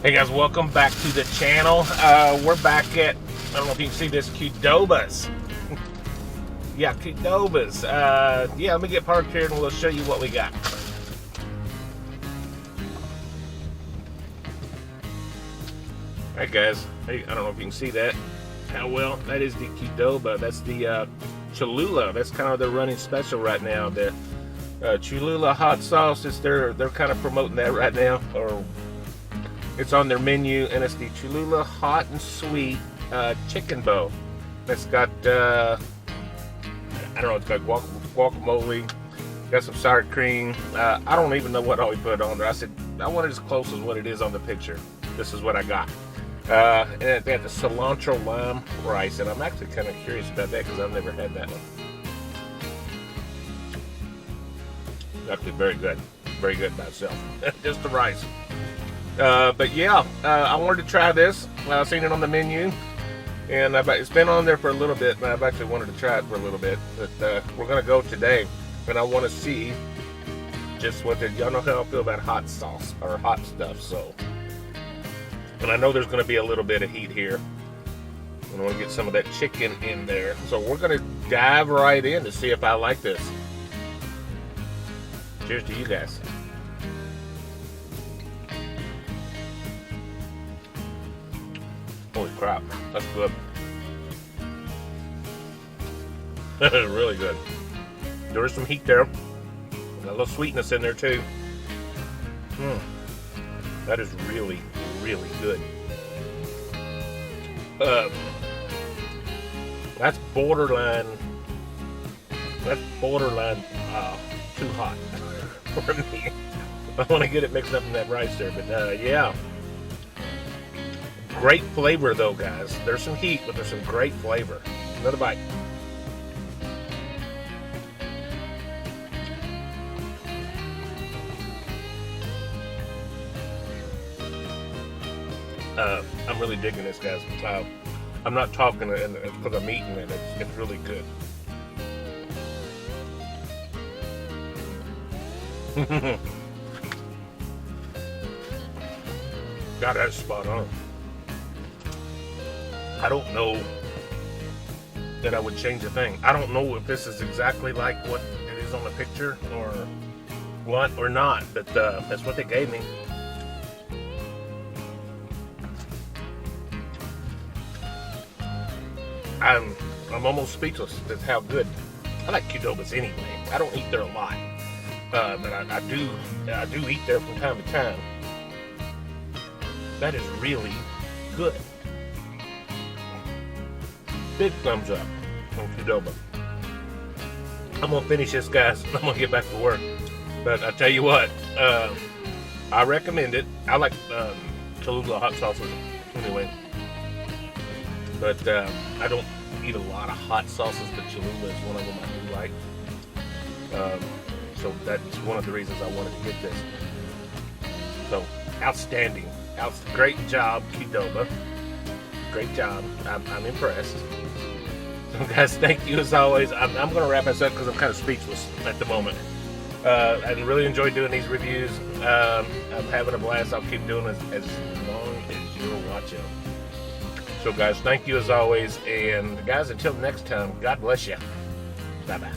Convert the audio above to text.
Hey guys, welcome back to the channel. We're back at, I don't know if you can see this, Qdobas. Yeah, Qdobas. Yeah, let me get parked here and we'll show you what we got. Alright guys, hey, I don't know if you can see that. How well, that is the Qdoba. That's the Cholula. That's kind of their running special right now. The Cholula hot sauce is they're kind of promoting that right now, or it's on their menu, and it's the Cholula hot and sweet chicken bow. It's got I don't know, it's got guacamole, got some sour cream. I don't even know what all we put on there. I said I want it as close as what it is on the picture. This is what I got. And they have the cilantro lime rice, and I'm actually kind of curious about that because I've never had that one. Actually, very good by itself. Just the rice. But yeah, I wanted to try this. I've seen it on the menu, and it's been on there for a little bit, and I've actually wanted to try it for a little bit. But we're gonna go today, and I want to see just what y'all know how I feel about hot sauce or hot stuff. So. And I know there's going to be a little bit of heat here. I want to get some of that chicken in there. So we're going to dive right in to see if I like this. Cheers to you guys. Holy crap, that's good. Really good. There is some heat there. Got a little sweetness in there too. That is really good. That's borderline too hot for me. I want to get it mixed up in that rice there, but yeah. Great flavor though, guys. There's some heat, but there's some great flavor. Another bite. I'm really digging this, guys. I'm not talking because I'm eating it. It's really good. God, that's spot on. I don't know that I would change a thing. I don't know if this is exactly like what it is on the picture or what or not, but that's what they gave me. I'm almost speechless at how good. I like Qdobas anyway. I don't eat there a lot, but I do eat there from time to time. That is really good. Big thumbs up on Qdoba. I'm gonna finish this, guys. I'm gonna get back to work. But I tell you what, I recommend it. I like Cholula hot sauces anyway. But I don't eat a lot of hot sauces, but Cholula is one of them I do like. So that's one of the reasons I wanted to get this. So, outstanding. Great job, Qdoba. Great job. I'm impressed. So guys, thank you as always. I'm going to wrap this up because I'm kind of speechless at the moment. I really enjoyed doing these reviews. I'm having a blast. I'll keep doing it as long as you're watching. So guys, thank you as always, and guys, until next time, God bless you. Bye-bye.